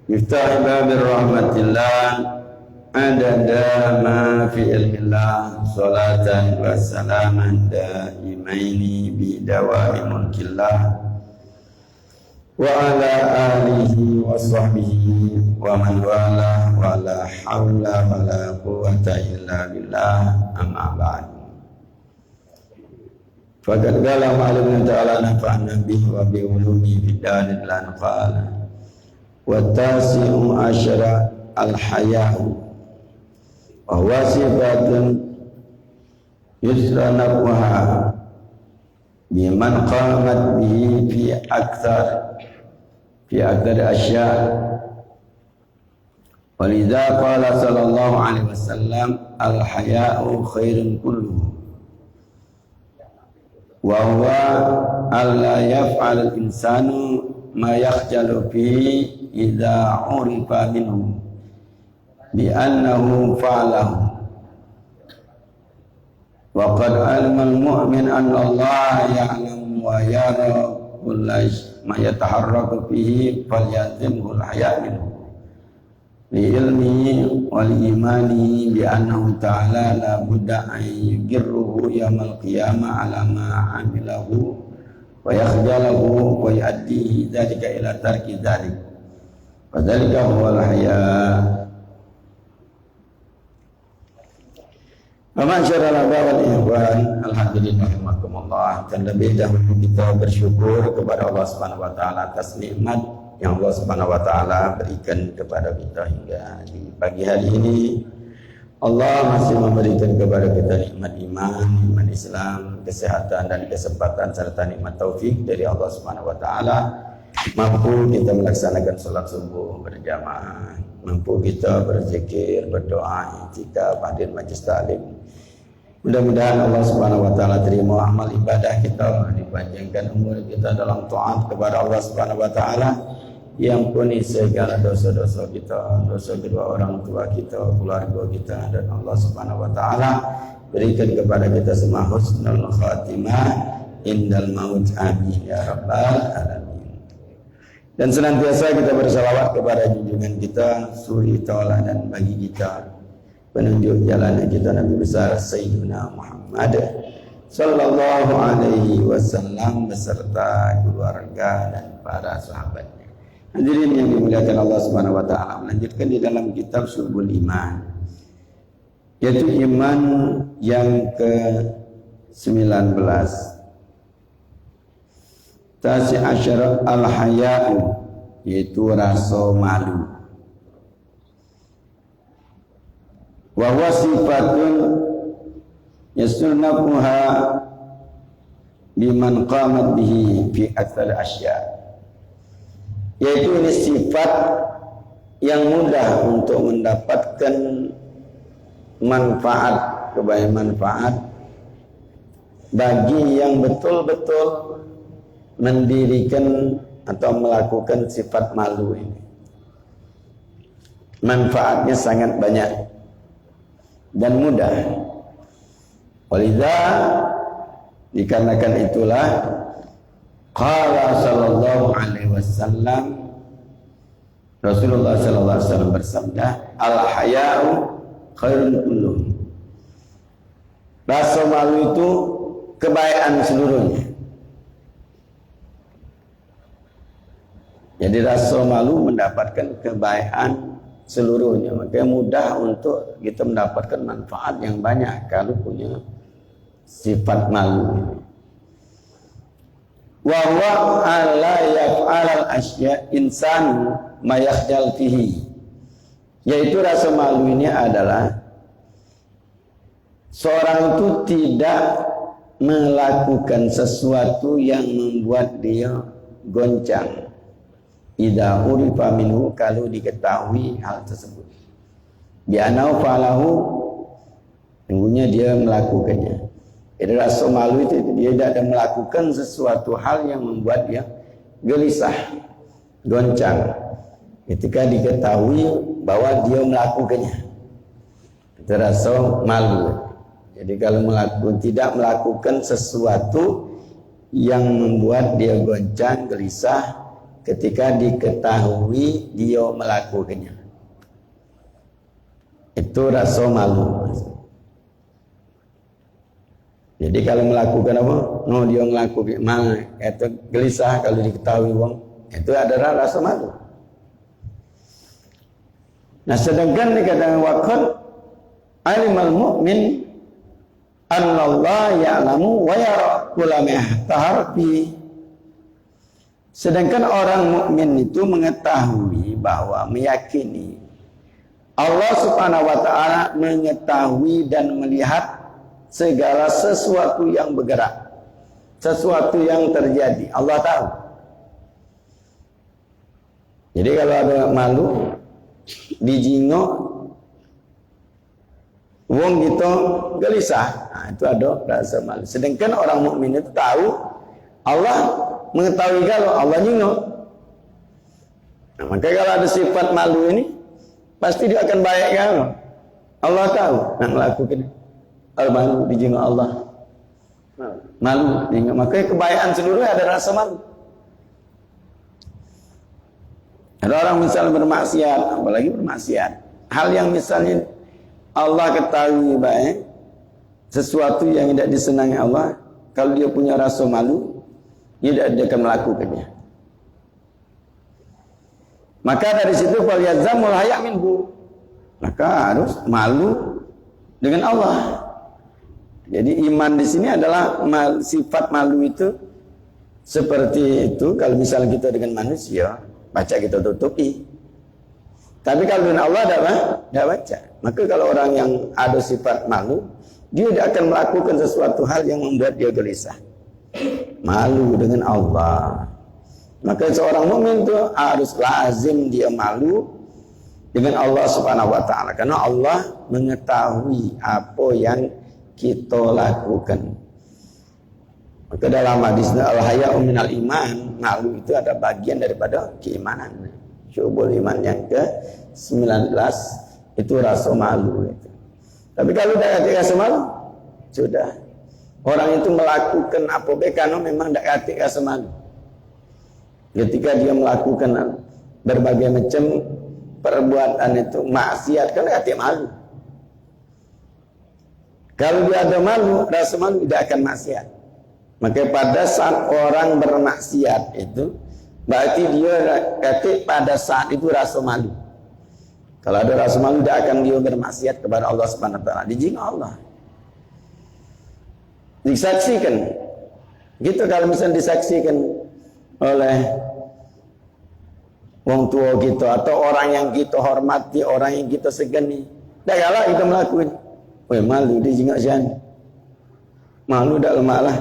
Miftah babir rahmatillah adada ma fi ilmillah salatan wa salaman daimaini bidawami mulkillah wa ala alihi wa sahbihi wa man wala wa la hawla wa la quwwata illa billah amma ba'd. Faqad qala ma'aluna ta'ala nafa'na bihi wa bi ulumi bidalil lan qala wa tasi'u asyara al-haya'u wa huwa sifatun yusranakuha biman qamat bihi fi akthar asya' walidha qala sallallahu alaihi wasallam al-haya'u khairun kulluhu wa huwa alla yaf'al al-insanu ma yakhjalu fihi idza urifa minhu bi annahu fa'alahu wa qad alima al-mu'min anna Allah ya'lam wa yara kulla ma yataharraku fihi falyazimhu al-haya' minhu li ilmihi wal imani bi annahu ta'ala la budda an yugirruhu yawmal qiyamah ala ma 'amilahu wa yakhjalahu wa yu'addihi dzalika ila tarki dzalik wa dzalika huwal haya'. Ma'asyiral wal ikhwan, alhamdulillah rahimakumullah. Terlebih dahulu kita bersyukur kepada Allah Subhanahu wa taala atas nikmat yang Allah Subhanahu wa taala berikan kepada kita hingga di pagi hari ini. Allah masih memberikan kepada kita nikmat iman, iman Islam, kesehatan dan kesempatan serta nikmat taufik dari Allah Subhanahu wa taala. Mampu kita melaksanakan salat subuh berjamaah, mampu kita berzikir, berdoa, i'tikaf, hadir majlis taklim. Mudah-mudahan Allah Subhanahu wa taala terima amal ibadah kita, dipanjangkan umur kita dalam taat kepada Allah Subhanahu wa taala, diampuni segala dosa-dosa kita, dosa kedua orang tua kita, keluarga kita, dan Allah Subhanahu wa taala berikan kepada kita semua husnul khatimah indal maut, amin ya rabbal alamin. Dan senantiasa kita bersalawat kepada junjungan kita, suri tauladan bagi kita, penunjuk jalannya kita, Nabi besar Sayyidina Muhammad sallallahu alaihi wasallam beserta keluarga dan para sahabatnya. Hadirin yang dimuliakan Allah Subhanahu wa taala, melanjutkan di dalam kitab Syu'bul Iman, yaitu iman yang ke-19, Tasi asyara al-haya'u, yaitu rasa malu. Wa huwa sifatun yasunnakuha biman qamat bihi fi aktsal asya', yaitu ini sifat yang mudah untuk mendapatkan manfaat, kebaikan manfaat bagi yang betul-betul mendirikan atau melakukan sifat malu ini. Manfaatnya sangat banyak dan mudah. Walidha, dikarenakan itulah qala sallallahu alaihi wasallam, Rasulullah sallallahu alaihi wasallam bersabda, al-haya'u khairun kulluh. Rasa malu itu kebaikan seluruhnya. Jadi rasa malu mendapatkan kebaikan seluruhnya, maka mudah untuk kita mendapatkan manfaat yang banyak kalau punya sifat malu ini. Wa huwa alla yaf'al al-asya insan ma yakhjal fihi, yaitu rasa malu ini adalah seorang itu tidak melakukan sesuatu yang membuat dia goncang. Idza urifa minhu, kalau diketahui hal tersebut, bi anau falahu, sungguhnya dia melakukannya. Jadi rasa malu itu dia tidak melakukan sesuatu hal yang membuat dia gelisah, goncang ketika diketahui bahwa dia melakukannya. Itu rasa malu. Jadi kalau tidak melakukan sesuatu yang membuat dia goncang, gelisah ketika diketahui dia melakukannya. Itu rasa malu. Jadi kalau melakukan apa? No, dia melakukan mana? Itu gelisah kalau diketahui wong. Itu adalah rasa malu. Nah, sedangkan dikatakan waqad alimal mu'min annallahu ya'lamu wa yara kullama taharfi. Sedangkan orang mukmin itu mengetahui bahwa meyakini Allah Subhanahu wa taala mengetahui dan melihat segala sesuatu yang bergerak, sesuatu yang terjadi. Allah tahu. Jadi kalau ada malu dijingok wong gitu gelisah, nah, itu ada rasa malu. Sedangkan orang mukmin itu tahu Allah mengetahui kalau Allah nyingok. Nah, maka kalau ada sifat malu ini pasti dia akan baik kan? Allah tahu nak melakukan malu dijingok Allah. Malu dijingok. Maka kebaikan seluruhnya ada rasa malu. Ada orang misalnya bermaksiat, apalagi bermaksiat. Hal yang misalnya Allah ketahui baik, sesuatu yang tidak disenangi Allah, kalau dia punya rasa malu, dia akan melakukannya. Maka dari situ fal yazamul haya' minhu. Maka harus malu dengan Allah. Jadi iman di sini adalah sifat malu itu seperti itu. Kalau misalnya kita dengan manusia, baca kita tutupi. Tapi kalau dengan Allah tidak baca. Maka kalau orang yang ada sifat malu, dia tidak akan melakukan sesuatu hal yang membuat dia gelisah. Malu dengan Allah. Maka seorang mukmin itu harus lazim dia malu dengan Allah Subhanahu wa taala, karena Allah mengetahui apa yang kita lakukan. Maka dalam hadis al-haya'u minal iman, malu itu ada bagian daripada keimanan. Syubul iman yang ke-19 itu rasa malu itu. Tapi kalau tidak ada rasa malu, sudah. Orang itu melakukan apa baik karena memang tidak ada rasa malu. Ketika dia melakukan berbagai macam perbuatan itu maksiat, kan ada malu. Kalau dia ada malu, rasa malu tidak akan maksiat. Maka pada saat orang bermaksiat itu, berarti dia pada saat itu rasa malu. Kalau ada rasa malu, tidak akan dia bermaksiat kepada Allah Subhanahu wa taala. Dijingok Allah. Disaksikan. Gitu kalau misalnya disaksikan oleh wong tua kita atau orang yang kita hormati, orang yang kita segani. Dah kalah kita melakukan. Weh, malu dijingok sian. Malu dak lemahlah.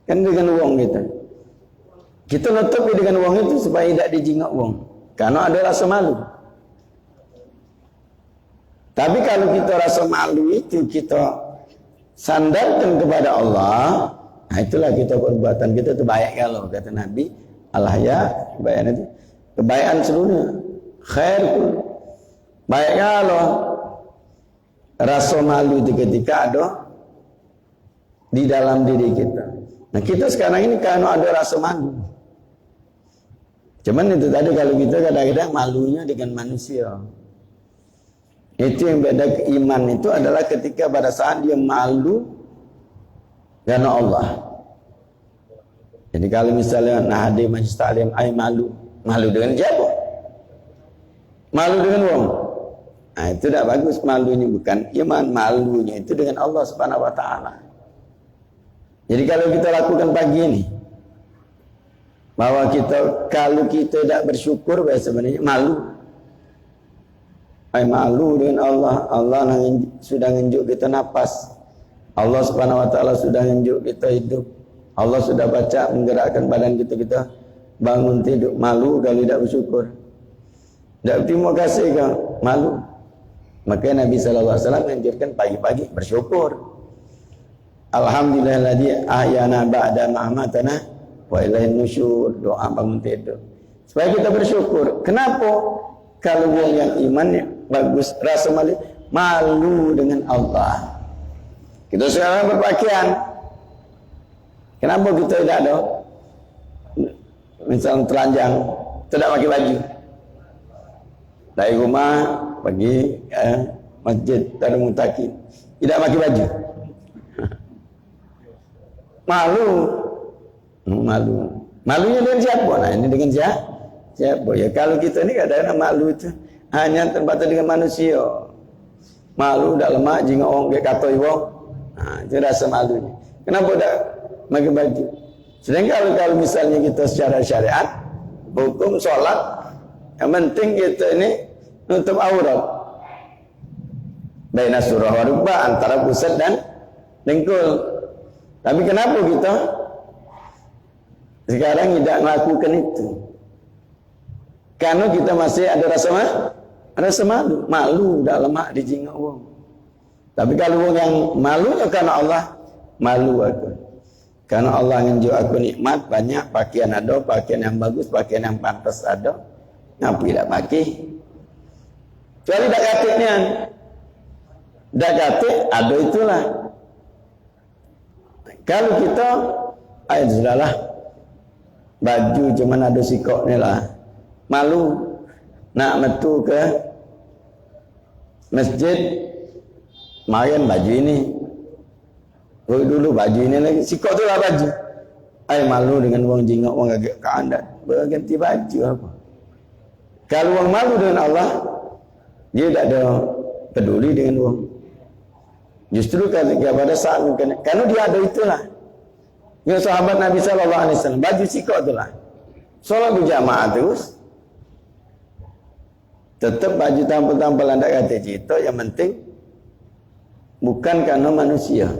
Kan dengan wong kita. Kita nutupi dengan wong itu supaya tidak dijingok wong. Karena ada rasa malu. Tapi kalau kita rasa malu itu kita sandarkan kepada Allah, nah itulah kita perbuatan kita itu baik kalau kata Nabi al-haya bayan itu kebaikan seluruhnya khair pun baik kalau rasa malu itu ketika ada di dalam diri kita. Nah kita sekarang ini karena ada rasa malu, cuman itu tadi kalau kita kadang-kadang malunya dengan manusia. Itu yang beda iman itu adalah ketika pada saat dia malu karena Allah. Jadi kalau misalnya nah hadir majlis taklim ai malu dengan siapa? Malu dengan wong. Nah itu tidak bagus, malunya bukan iman, malunya itu dengan Allah Subhanahu wa taala. Jadi kalau kita lakukan pagi ini bahwa kita kalau kita tidak bersyukur sebenarnya malu. Malu dengan Allah. Allah sudah nunjuk kita nafas. Allah Subhanahu wa taala sudah nunjuk kita hidup. Allah sudah baca menggerakkan badan kita bangun tidur. Malu kalau tidak bersyukur. Tidak terima kasih kan? Malu. Maka Nabi sallallahu alaihi wasallam menganjurkan pagi-pagi bersyukur. Alhamdulillahilladzi ahyana ba'da ma amatana wa ilaihin nusyur. Doa bangun tidur. Supaya kita bersyukur. Kenapa? Kalau yang imannya bagus, rasa malu dengan Allah. Kita sekarang berpakaian. Kenapa kita tidak ada Misal telanjang, tidak pakai baju. Dari rumah pergi masjid Darul Muttaqin, tidak pakai baju. Malu. Malunya dengan siapa? Nah, ini dengan siapa? Ya kalau kita ni kadang-kadang malu itu hanya terbatas dengan manusia. Malu dah lemak jingga orang dia kata ibu. Nah, itu rasa malunya. Kenapa tak pakai baju? Sedangkan kalau misalnya kita secara syariat, hukum solat, yang penting kita ini nutup aurat. Baina surah wa rukbah, antara pusat dan dengkul. Tapi kenapa kita sekarang tidak melakukan itu? Karena kita masih ada rasa malu. Malu dah lemak di jingga orang. Tapi kalau orang yang malunya karena Allah, malu aku. Karena Allah nunjuk aku nikmat banyak, pakaian ada, pakaian yang bagus, pakaian yang pantas ada. Ngapa tidak pakai? Kecuali dak katiknya. Dak katik ada itulah. Kalau kita sudahlah, baju cuma ada sikoknya lah. Malu nak metu ke masjid, main baju ini. Dulu baju ini lagi, sikok tu lah baju. Malu dengan orang jingok, orang agak keandat. Berganti baju apa? Kalau orang malu dengan Allah, dia tak ada peduli dengan orang. Justru kepada saat karena dia ada itulah. Yang sahabat Nabi SAW, baju sikok itulah. Solat berjamaah terus. Tetap baju tampil-tampilan tak kata cerita, yang penting bukan karena manusia.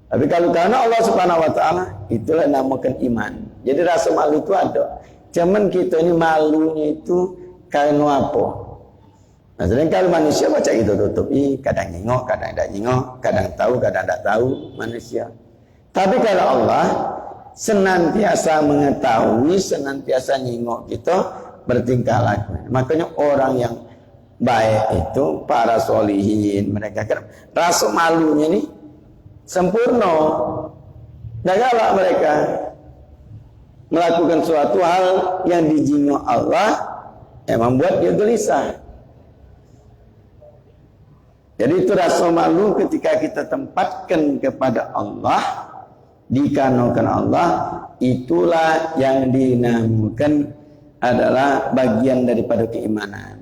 Tapi kalau karena Allah Subhanahu Wa Taala, itulah namakan iman. Jadi rasa malu itu ada. Cuman kita ini malunya itu karena apa? Nah, sedangkan kalau manusia baca itu tutupi, kadang nyengok, kadang tak nyengok, kadang tahu, kadang tak tahu manusia. Tapi kalau Allah senantiasa mengetahui, senantiasa nyengok kita bertingkah laku. Makanya orang yang baik itu para solihin, mereka kan rasa malunya ni sempurna. Dan kalau mereka melakukan suatu hal yang dijingok Allah, membuat dia gelisah. Jadi itu rasa malu ketika kita tempatkan kepada Allah, dikanokan Allah, itulah yang dinamakan adalah bagian daripada keimanan.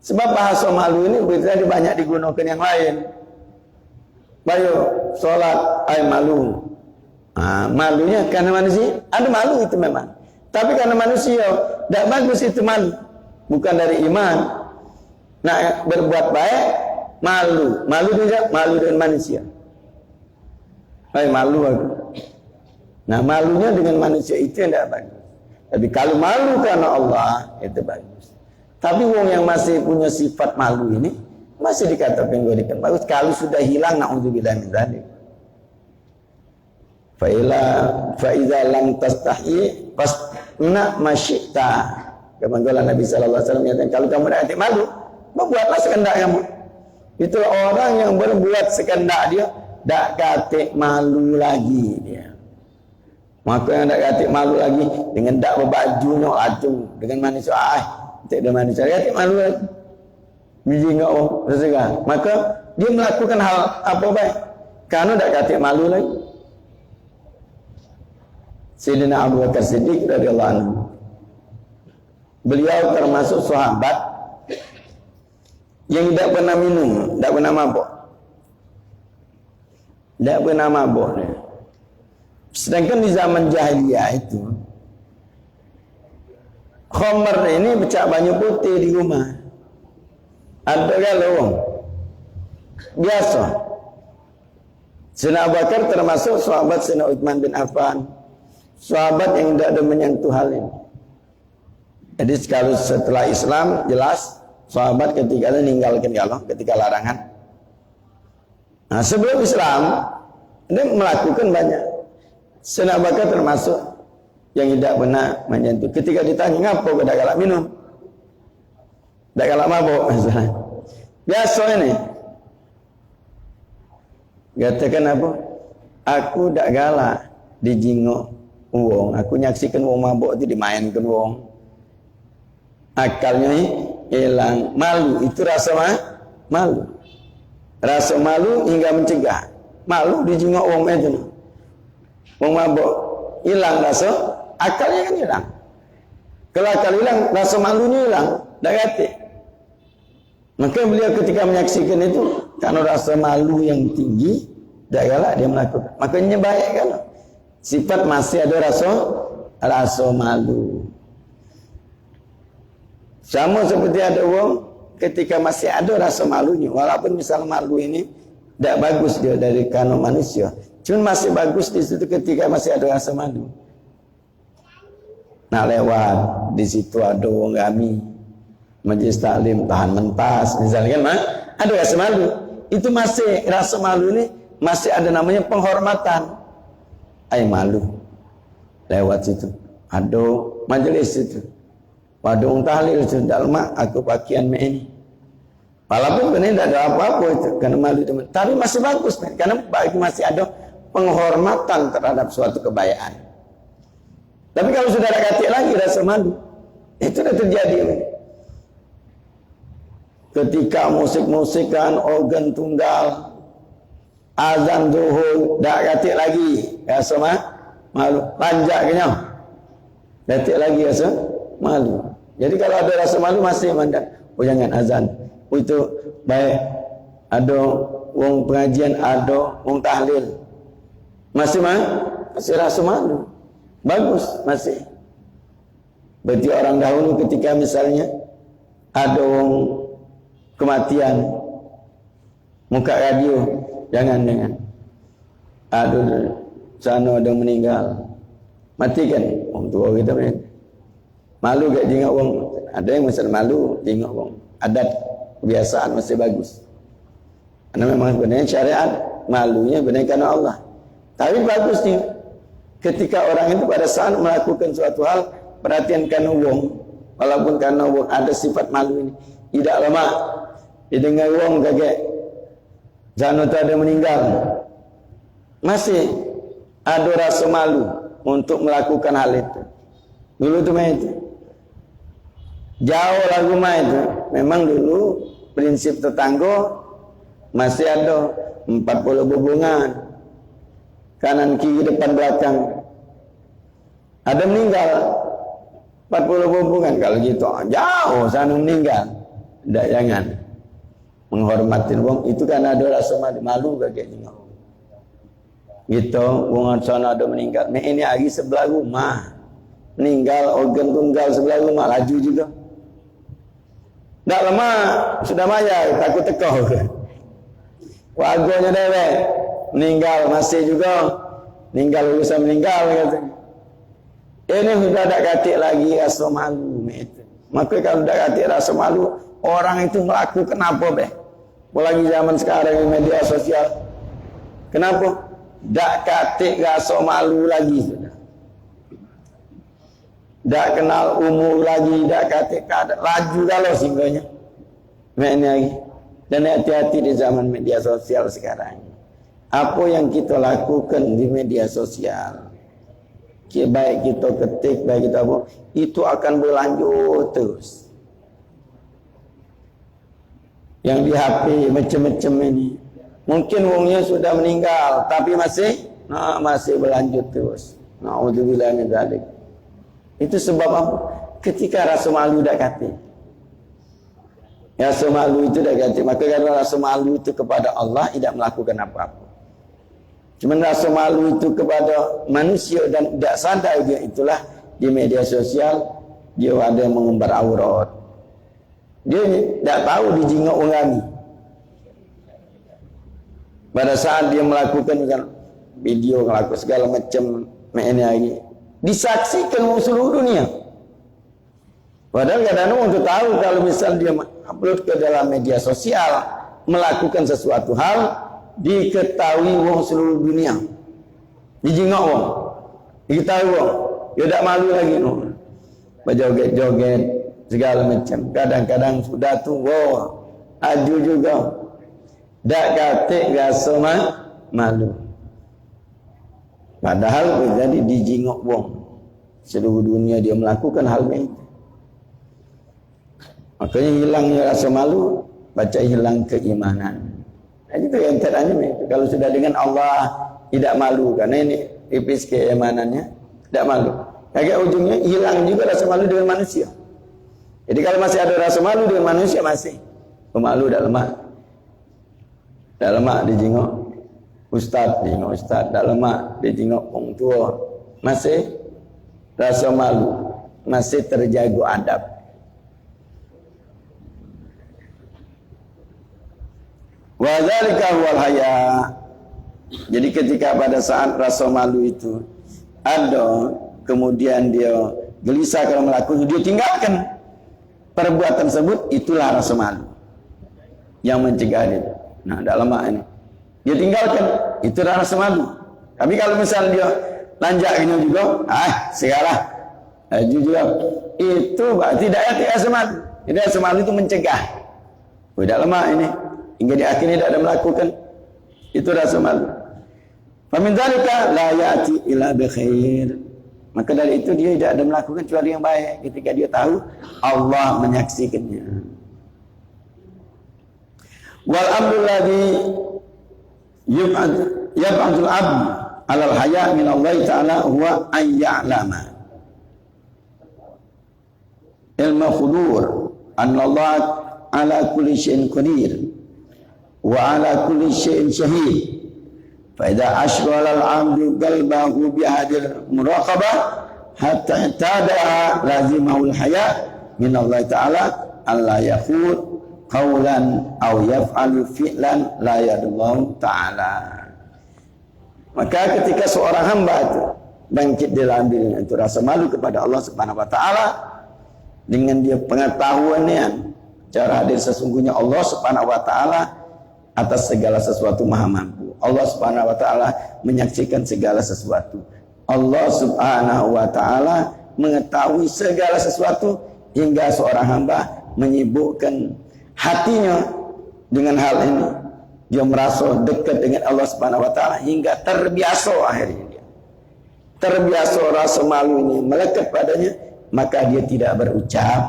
Sebab bahasa malu ini banyak digunakan yang lain. Bayu solat, malu. Malunya karena manusia, ada malu itu memang. Tapi karena manusia, tidak bagus itu malu. Bukan dari iman. Nak berbuat baik, malu. Malu juga, malu dengan manusia. Malu aku. Nah, malunya dengan manusia itu yang tidak bagus. Tapi kalau malu karena Allah, itu bagus. Tapi orang yang masih punya sifat malu ini, masih dikatakan bagus. Kalau sudah hilang, na'udzubillah min dzalik. Fa'idza lam tastahi fasna masyita. Kemanggulan Nabi sallallahu alaihi wasallam menyatakan, kalau kamu tidak malu, berbuatlah sekehendak kamu. Itu orang yang berbuat sekehendak dia, tak katik malu lagi dia. Maka yang tak katik malu lagi dengan tak berbaju nak acung dengan manusia, tak ada manusia katik malu lagi. Biji ngak orang tersegar. Maka dia melakukan hal apa baik karena tak katik malu lagi. Sayyidina Abu Bakar Siddiq radhiyallahu anhu, beliau termasuk sahabat yang tidak pernah minum, tidak pernah mabuk. Tidak pernah mabuk dia. Sedangkan di zaman jahiliyah itu, khamr ini pecah banyu putih di rumah. Ada kalau orang biasa. Sayyidina Abu Bakar termasuk sahabat Sayyidina Utsman bin Affan, sahabat yang tidak ada menyentuh hal ini. Jadi kalau setelah Islam jelas sahabat ketika meninggalkan Allah ketika larangan. Nah, sebelum Islam dia melakukan banyak. Sayyidina Abu Bakar termasuk yang tidak pernah menyentuh. Ketika ditanya ngapa kau tak galak minum, tak galak mabuk misalnya. Biasa ini. Katakan apa? Aku tak galak dijingok wong, aku nyaksikan wong mabuk itu dimainkan wong. Akalnya hilang, malu itu rasa malu. Rasa malu hingga mencegah. Malu dijenguk wong itu. Wong mabuk hilang rasa, akalnya kan hilang. Kalau akal hilang, rasa malunya hilang, dah kata. Maka beliau ketika menyaksikan itu, karena rasa malu yang tinggi, dah galak dia melakukan. Makanya baik kan? Sifat masih ada rasa malu. Sama seperti ada orang ketika masih ada rasa malunya, walaupun misal malu ini tidak bagus dia dari kanun manusia, cuma masih bagus di situ ketika masih ada rasa malu. Nah lewat di situ ada orang kami majlis taklim tahan mentas misalnya kan, ada rasa malu. Itu masih rasa malu ini masih ada namanya penghormatan. Ay malu lewat situ. Ada majlis itu. Waduh orang tahlil itu dalma aku pakaian ini. Walaupun benar tidak ada apa-apa itu karena malu teman. Tapi masih bagus karena masih ada penghormatan terhadap suatu kebaikan. Tapi kalau sudah ada katik lagi rasa malu, itu sudah terjadi. Ketika musik-musikan, organ tunggal, azan zuhur, dah katik lagi, rasa malu, lanjak kenyang, katik lagi rasa malu. Jadi kalau ada rasa malu masih mandang, oh jangan azan, oh itu baik, ada wong pengajian, ada wong tahlil, masih rasa malu. Bagus masih. Berarti orang dahulu ketika misalnya ada orang kematian, muka radio, jangan. Ada sana ada meninggal, matikan. Orang tua kita malu gak jenguk orang. Ada yang misal malu jenguk orang. Adat kebiasaan masih bagus. Karena memang sebenarnya syariat malunya benar karena Allah. Tapi bagus nih. Ketika orang itu pada saat melakukan suatu hal, perhatiankan wong, walaupun karena wong ada sifat malu ini, tidak lama didengar wong kaget, jangan ada meninggal, masih ada rasa malu untuk melakukan hal itu. Dulu tu main itu, jauh lagu main itu, memang dulu prinsip tetangga masih ada 40 hubungan. Kanan kiri depan belakang. Ada meninggal 40 hubungan. Kalau gitu jauh sana meninggal. Tidak, jangan menghormatin wong itu kan ada rasa malu kayaknya. Gitu wong sana ada meninggal. Ini lagi sebelah rumah. Meninggal organ tunggal sebelah rumah laju juga. Tak lama sudah bayar takut tekau. Warganya dewek meninggal masih juga meninggal urusan meninggal katanya. Ini sudah tak katik lagi rasa malu itu. Maka kalau tak katik rasa malu, orang itu melakukan apa beh? Apalagi zaman sekarang di media sosial. Kenapa? Tak katik rasa malu lagi sudah. Tak kenal umur lagi, tak katik kada laju kalau singgahnya. Ini lagi. Dan hati-hati di zaman media sosial sekarang. Apa yang kita lakukan di media sosial, baik kita ketik, baik kita apa, itu akan berlanjut terus. Yang di HP macam-macam ini, mungkin wongnya sudah meninggal, tapi masih berlanjut terus. Na'udzubillah min dzalik. Itu sebab apa? Ketika rasa malu dak kata. Rasa malu itu dak kata. Maka kalau rasa malu itu kepada Allah tidak melakukan apa-apa. Cuma rasa malu itu kepada manusia dan tidak sadar dia itulah di media sosial dia ada mengumbar aurat. Dia tidak tahu dijingok orang kami. Pada saat dia melakukan video, melakukan segala macam ini lagi, disaksikan seluruh dunia. Padahal kadang-kadang untuk tahu kalau misal dia upload ke dalam media sosial melakukan sesuatu hal, diketahui wong seluruh dunia, dijingok wong, diketahui wong, dia tak malu lagi no, berjoget-joget segala macam. Kadang-kadang sudah tu wow, aju juga, tak katik rasa malu. Padahal jadi dijingok wong. seluruh dunia dia melakukan hal itu. Makanya hilangnya rasa malu, baca hilang keimanan. Nah, itu yang caranya itu. Kalau sudah dengan Allah tidak malu, karena ini tipis keimanannya, tidak malu. Kayak ujungnya hilang juga rasa malu dengan manusia. Jadi kalau masih ada rasa malu dengan manusia masih pemalu dak lemak. Dak lemak dijengok ustaz, dak lemak dijengok orang tua. Masih rasa malu, masih terjaga adab. Wa dzalika huwal haya. Jadi ketika pada saat rasa malu itu ada, kemudian dia gelisah kalau melakukan, dia tinggalkan perbuatan tersebut, itulah rasa malu yang mencegah dia. Nah, dalam ini dia tinggalkan, itulah rasa malu. Tapi kalau misalnya dia lanjak gini juga, segala juga itu tidak ada rasa malu. Jadi rasa malu itu mencegah. Tidak lama ini hingga di akhirnya tidak ada melakukan, itu rasa malu. Famin dzalika la ya'ti ila bi khair. Maka dari itu dia tidak ada melakukan kecuali yang baik ketika dia tahu Allah menyaksikannya. Wal amru alladhi yab'adul 'abd 'ala al-haya' min Allah ta'ala huwa an ya'lama ilma khudur anna Allah 'ala kulli syai'in qadir wa 'ala kulli syai'in syahid. فإذا أشغل العبد قلبه بهذه المراقبة حتى اعتادها لازمه الحياء من الله تعالى ألا يقول قولا أو يفعل فعلا لا يرضى الله تعالى. Maka ketika seorang hamba itu bangkit dalam dirinya itu rasa malu kepada Allah Subhanahu wa taala, dengan dia pengetahuannya cara hadir sesungguhnya Allah Subhanahu wa taala atas segala sesuatu maha mampu. Allah Subhanahu wa taala menyaksikan segala sesuatu. Allah Subhanahu wa taala mengetahui segala sesuatu hingga seorang hamba menyibukkan hatinya dengan hal ini. Dia merasa dekat dengan Allah Subhanahu wa taala hingga terbiasa akhirnya dia. Terbiasa rasa malu ini melekat padanya, maka dia tidak berucap,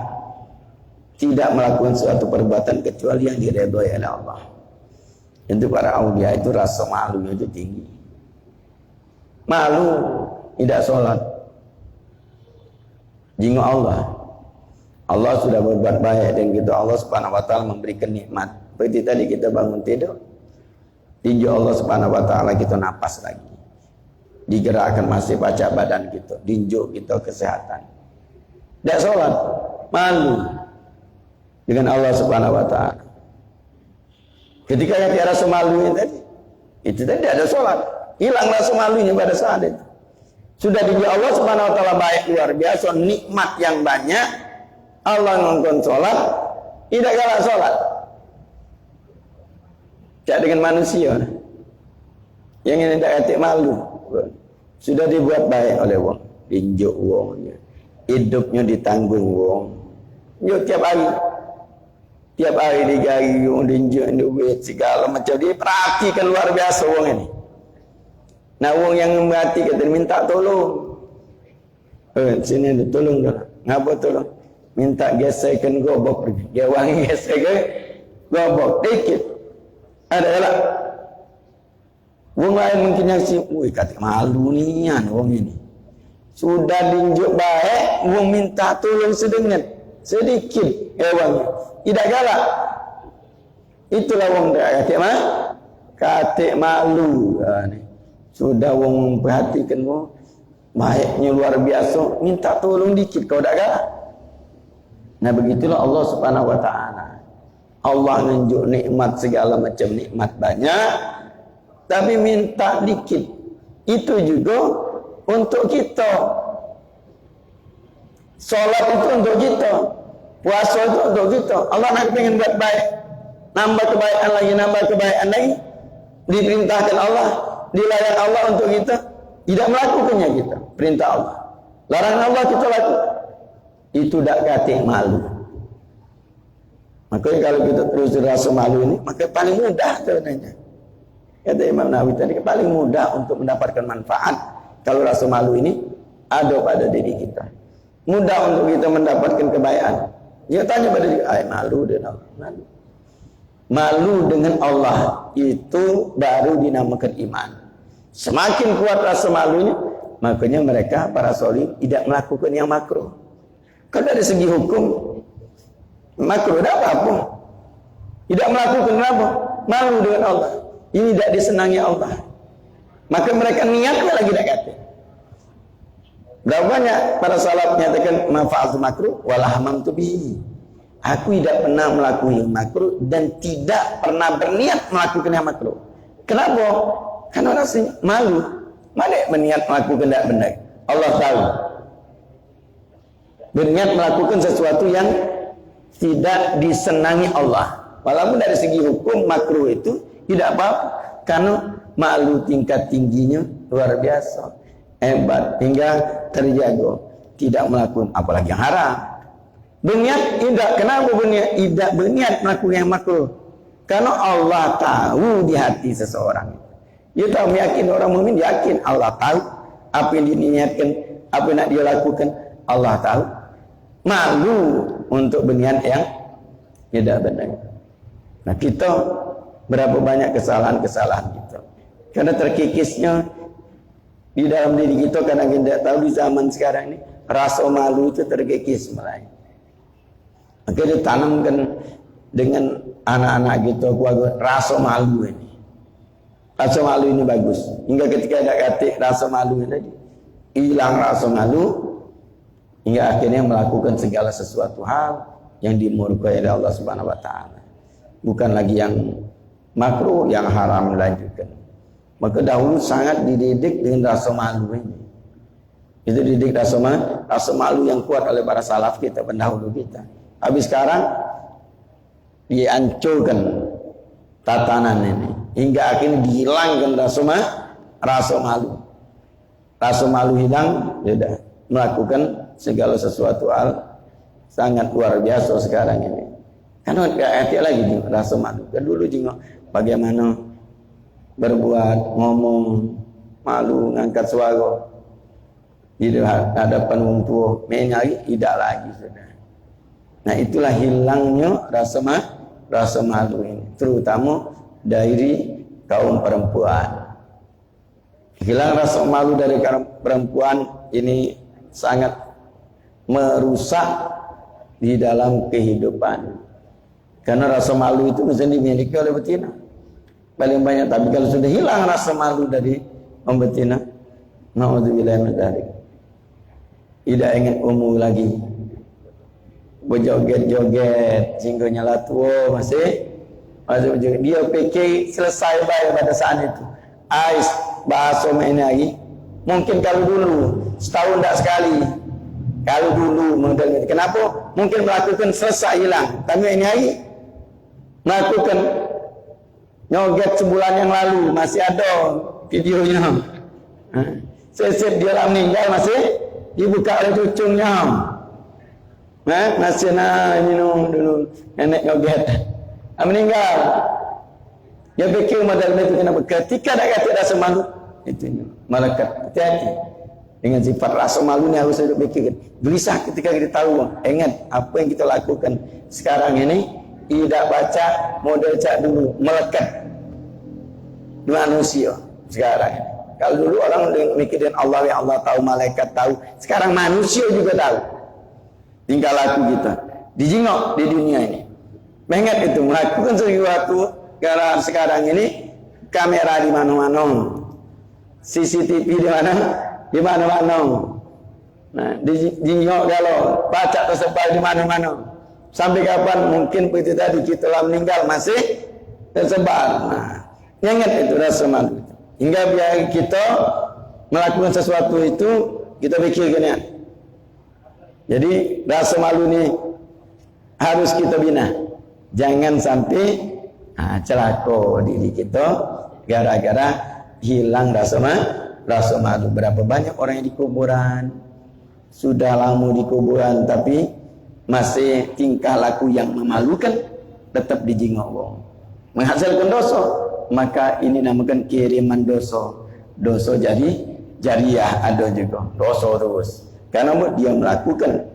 tidak melakukan suatu perbuatan kecuali yang diridhoi oleh Allah. Untuk para aulia itu rasa malunya itu tinggi. Malu tidak sholat, jinggo Allah. Allah sudah berbuat baik dan gitu Allah Subhanahu wa taala memberikan nikmat. Seperti tadi kita bangun tidur, tinjau Allah Subhanahu wa taala kita napas lagi. Digerakkan masih baca badan kita, tinjau kita kesehatan. Tidak sholat, malu dengan Allah Subhanahu wa taala. Ketika dia rasa malu itu tadi ada sholat, hilang rasa malunya pada saat itu. Sudah dijaga Allah Subhanahu wa taala baik luar biasa, nikmat yang banyak. Allah ngongkon sholat, tidak galak sholat. Tidak dengan manusia yang ini tidak katik malu. Sudah dibuat baik oleh wong, dinjuk wongnya, hidupnya ditanggung wong. Yuk tiap hari digari, dinjuk, duit segala macam. Dia perhatikan luar biasa wong ini. Nah wong yang mati kata minta tolong. Sini ada tolong dah. Ngapa tolong? Minta gesekan gobok pergi. Dia wangi gesekan gobok dikit. Ada lah. Wong lain mungkin yang wih kata malu nian wong ini. Sudah dinjuk baik, wong minta tolong sedikit wangi. Tidak galak. Itulah wong katik malu. Sudah wong perhatikan wong baiknya luar biasa, minta tolong dikit kau tak galak. Nah begitulah Allah Subhanahu wa taala. Allah nunjuk nikmat segala macam nikmat banyak, tapi minta dikit. Itu juga untuk kita. Salat itu untuk kita. Puasa itu untuk kita. Allah nak pengen buat baik, nambah kebaikan lagi. Diperintahkan Allah, dilarang Allah untuk kita, tidak melakukannya kita. Perintah Allah, larangan Allah kita lakukan. Itu tak katik malu. Makanya kalau kita terus rasa malu ini, maka paling mudah sebenarnya. Kata Imam Nawawi tadi, paling mudah untuk mendapatkan manfaat kalau rasa malu ini ada pada diri kita. Mudah untuk kita mendapatkan kebaikan. Dia tanya pada diri, malu dengan Allah. Malu dengan Allah itu baru dinamakan iman. Semakin kuat rasa malunya, makanya mereka para solih tidak melakukan yang makruh. Kalau dari segi hukum makruh tidak apa-apa. Tidak melakukan apa? Malu dengan Allah. Ini tidak disenangi Allah. Maka mereka niatnya lagi tidak kata. Berapa banyak para salaf menyatakan mafa'atu makruh wala hamamtu bihi. Aku tidak pernah melakukan yang makruh dan tidak pernah berniat melakukan yang makruh. Kenapa? Karena rasanya malu. Mana berniat melakukan tidak benar? Allah tahu. Berniat melakukan sesuatu yang tidak disenangi Allah. Walaupun dari segi hukum makruh itu tidak apa-apa. Karena malu tingkat tingginya luar biasa. Hebat hingga terjaga. Tidak melakukan apalagi yang haram. Berniat tidak. Kenapa berniat? Tidak berniat melakukan yang makruh. Karena Allah tahu di hati seseorang. Dia tahu, yakin orang mukmin yakin Allah tahu apa yang diniatkan, apa yang nak dia lakukan. Allah tahu. Malu untuk berniat yang tidak benar. Nah kita berapa banyak kesalahan-kesalahan kita. Karena terkikisnya di dalam diri kita kadang kita tahu di zaman sekarang ini rasa malu itu terkikis mulai. Maka ditanamkan dengan anak-anak kita keluarga rasa malu ini. Rasa malu ini bagus. Hingga ketika ada kata rasa malu ini tadi hilang rasa malu hingga akhirnya melakukan segala sesuatu hal yang dimurkai oleh Allah Subhanahu wa taala. Bukan lagi yang makruh, yang haram dilanjutkan. Maka dahulu sangat dididik dengan rasa malu ini. Itu dididik rasa malu yang kuat oleh para salaf kita, pendahulu kita. Habis sekarang dihancurkan tatanan ini hingga akhirnya dihilangkan rasa malu. Rasa malu hilang, sudah melakukan segala sesuatu hal sangat luar biasa sekarang ini. Karena tidak hati lagi rasa malu. Kan dulu juga bagaimana berbuat, ngomong, malu, ngangkat suara di hadapan orang tua, menyari tidak lagi sudah. Nah itulah hilangnya rasa malu ini, terutama dari kaum perempuan. Hilang rasa malu dari kaum perempuan ini sangat merusak di dalam kehidupan. Karena rasa malu itu mesti dimiliki oleh betina. Paling banyak. Tapi kalau sudah hilang rasa malu dari betina, na'udzubillah min dzalik. Tidak ingin umur lagi. Berjoget-joget, sehingga nyala tua masih berjoget. Dia fikir selesai baik pada saat itu. Ais bahasa main lagi. Mungkin kalau dulu setahun tak sekali. Kalau dulu model itu. Kenapa? Mungkin melakukan selesai hilang. Tapi ini hari melakukan nyoget sebulan yang lalu masih ada videonya. Sesep dia lah meninggal masih dibuka oleh cucunya. Masih minum dulu nenek nyoget. Meninggal. Dia fikir model itu kenapa? Ketika ada kata rasa malu itu malaikat hati-hati. Dengan sifat rasa malu ni harus kita fikirkan. Gelisah ketika kita tahu. Ingat apa yang kita lakukan sekarang ini. Tidak baca model cak dulu. Melekat manusia sekarang. Kalau dulu orang mikirin Allah, yang Allah tahu, malaikat tahu. Sekarang manusia juga tahu tingkah laku kita. Dijingok di dunia ini. Mengingat itu melakukan sesuatu. Karena sekarang ini kamera di mana-mana, CCTV di mana? Di mana-mana. Nah, dijingok kalau baca tersebar di mana-mana. Sampai kapan mungkin itu tadi kita lah meninggal masih tersebar. Nah, ingat itu rasa malu. Hingga biar kita melakukan sesuatu itu kita pikirkan ya. Jadi rasa malu ini harus kita bina. Jangan sampai celaka diri kita gara-gara hilang rasa malu. Berapa banyak orang yang di kuburan sudah lama di kuburan tapi masih tingkah laku yang memalukan, tetap dijingok wong, menghasilkan dosa. Maka ini namakan kiriman dosa. Dosa jadi jariah ada juga, dosa terus. Karena dia melakukan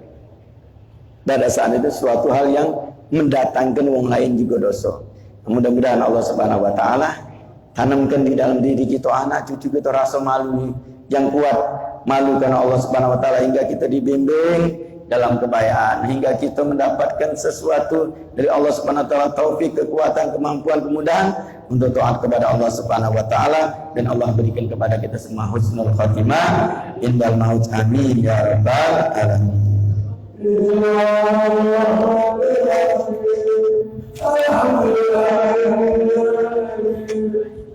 pada saat itu suatu hal yang mendatangkan orang lain juga dosa. Mudah-mudahan Allah Subhanahu wa taala tanamkan di dalam diri kita, anak cucu kita, rasa malu yang kuat, malu karena Allah Subhanahu wa taala, hingga kita dibimbing dalam kebaikan, hingga kita mendapatkan sesuatu dari Allah Subhanahu wa taala, taufik, kekuatan, kemampuan, kemudahan untuk taat kepada Allah Subhanahu wa taala, dan Allah berikan kepada kita semua husnul khatimah indal maut, amin ya rabbal alamin.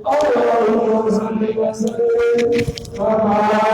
Allahumma shalli wa sallim wa ala